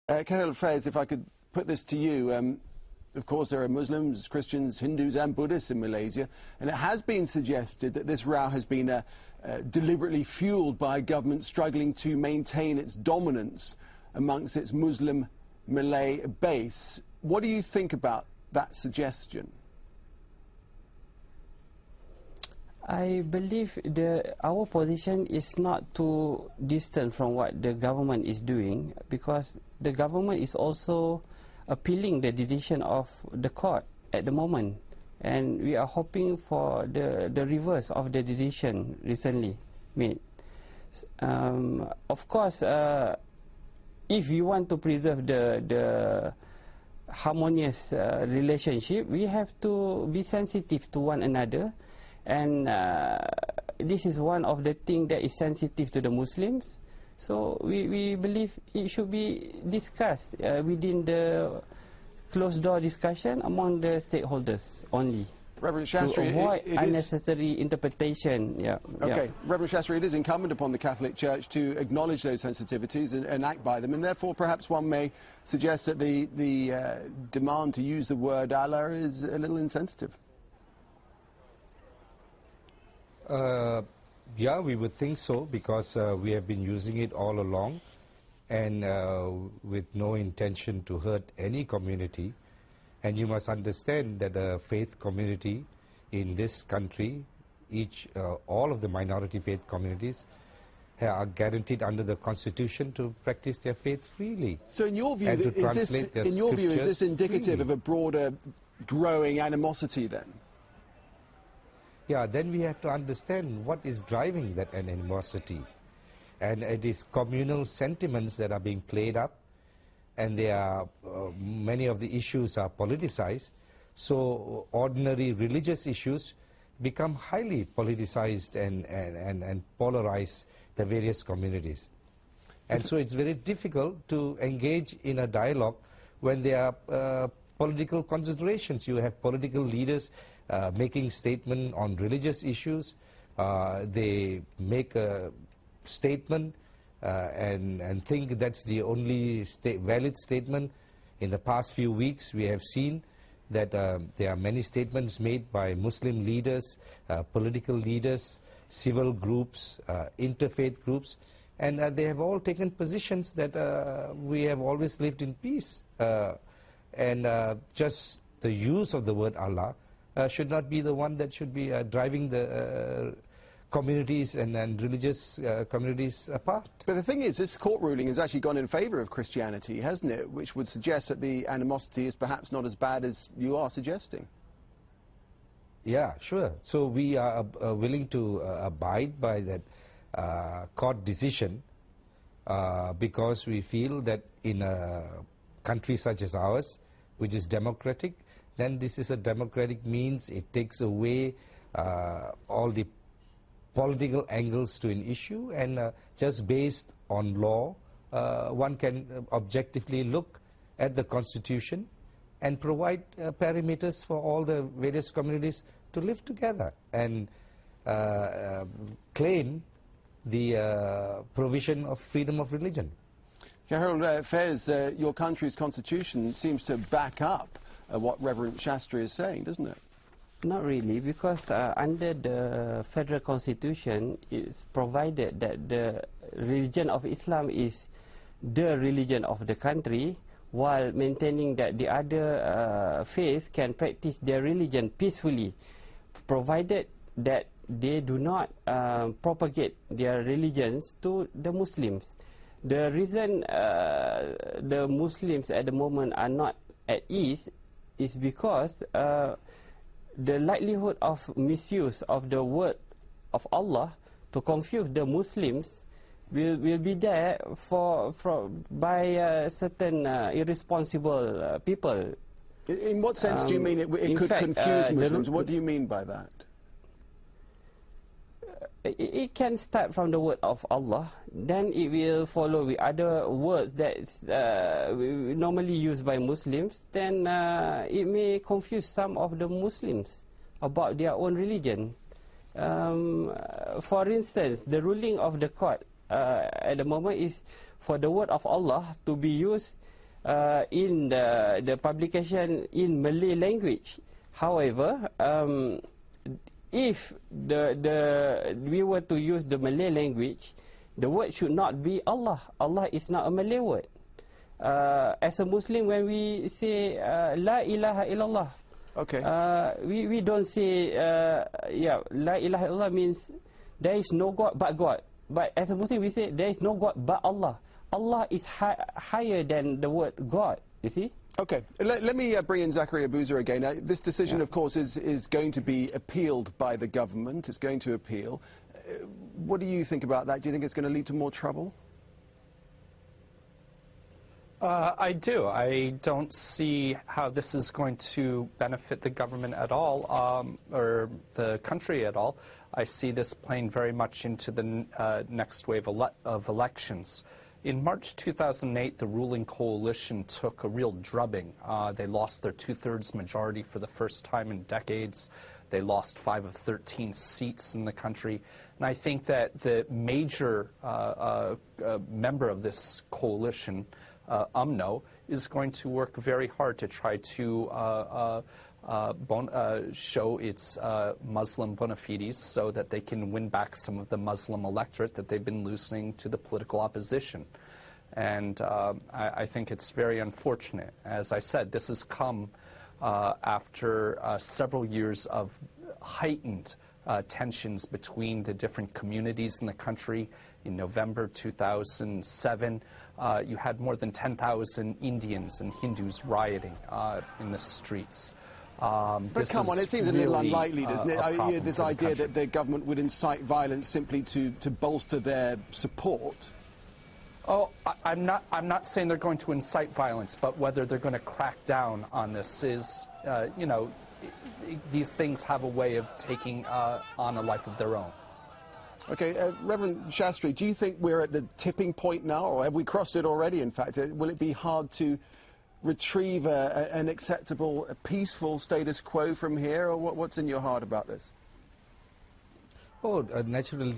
Khalil Faiz, if I could put this to you, of course there are Muslims, Christians, Hindus and Buddhists in Malaysia, and it has been suggested that this row has been deliberately fueled by a government struggling to maintain its dominance amongst its Muslim Malay base. What do you think about that suggestion? I believe our position is not too distant from what the government is doing, because the government is also appealing the decision of the court at the moment, and we are hoping for the reverse of the decision recently made. Of course, if we want to preserve the harmonious relationship, we have to be sensitive to one another. And this is one of the things that is sensitive to the Muslims. So we believe it should be discussed within the closed-door discussion among the stakeholders only. Reverend Shastri, to avoid unnecessary interpretation. Yeah. Okay, Reverend Shastri, it is incumbent upon the Catholic Church to acknowledge those sensitivities and act by them, and therefore perhaps one may suggest that the demand to use the word Allah is a little insensitive. Yeah, we would think so, because we have been using it all along, and with no intention to hurt any community. And you must understand that the faith community in this country, all of the minority faith communities, are guaranteed under the Constitution to practice their faith freely. So in your view, and to translate their in your view, is this indicative freely of a broader growing animosity then? Yeah, then we have to understand what is driving that animosity. And it is communal sentiments that are being played up, and they are, many of the issues are politicized. So ordinary religious issues become highly politicized and polarize the various communities. And so it's very difficult to engage in a dialogue when there are political considerations. You have political leaders making statement on religious issues. They make a statement and think that's the only valid statement. In the past few weeks, we have seen that there are many statements made by Muslim leaders, political leaders, civil groups, interfaith groups, and they have all taken positions that we have always lived in peace. And just the use of the word Allah should not be the one that should be driving the communities and religious communities apart. But the thing is, this court ruling has actually gone in favour of Christianity, hasn't it? Which would suggest that the animosity is perhaps not as bad as you are suggesting. Yeah, sure. So we are willing to abide by that court decision because we feel that in a country such as ours, which is democratic, then this is a democratic means. It takes away all the political angles to an issue, and just based on law, one can objectively look at the Constitution and provide parameters for all the various communities to live together and claim the provision of freedom of religion. Khalil Faiz, your country's constitution seems to back up what Reverend Shastri is saying, doesn't it? Not really, because under the federal constitution, it's provided that the religion of Islam is the religion of the country, while maintaining that the other faiths can practice their religion peacefully, provided that they do not propagate their religions to the Muslims. The reason the Muslims at the moment are not at ease is because the likelihood of misuse of the word of Allah to confuse the Muslims will be there by certain irresponsible people. In what sense do you mean it could confuse Muslims? What do you mean by that? It can start from the word of Allah, then it will follow with other words that's normally used by Muslims, then it may confuse some of the Muslims about their own religion. For instance, the ruling of the court at the moment is for the word of Allah to be used in the publication in Malay language. However, if we were to use the Malay language, the word should not be Allah. Allah is not a Malay word. As a Muslim, when we say La ilaha illallah, Okay. we don't say La ilaha illallah means there is no God but God. But as a Muslim, we say there is no God but Allah. Allah is higher than the word God, you see? Okay, let me bring in Zakaria Boozer again. This decision, of course, is going to be appealed by the government. It's going to appeal. What do you think about that? Do you think it's going to lead to more trouble? I do. I don't see how this is going to benefit the government at all, or the country at all. I see this playing very much into the next wave of elections. In March 2008, the ruling coalition took a real drubbing. They lost their two-thirds majority for the first time in decades. They lost 5 of 13 seats in the country. And I think that the major member of this coalition, UMNO, is going to work very hard to try to show its Muslim bona fides so that they can win back some of the Muslim electorate that they've been losing to the political opposition. And I think it's very unfortunate. As I said, this has come after several years of heightened tensions between the different communities in the country. In November 2007, you had more than 10,000 Indians and Hindus rioting in the streets. But come on, it seems really a little unlikely, doesn't it? This idea that the government would incite violence simply to bolster their support. Oh, I'm not saying they're going to incite violence, but whether they're going to crack down on this is, you know, these things have a way of taking on a life of their own. Okay, Reverend Shastri, do you think we're at the tipping point now, or have we crossed it already, in fact? Will it be hard to retrieve an acceptable, peaceful status quo from here, or what's in your heart about this? Oh, naturally.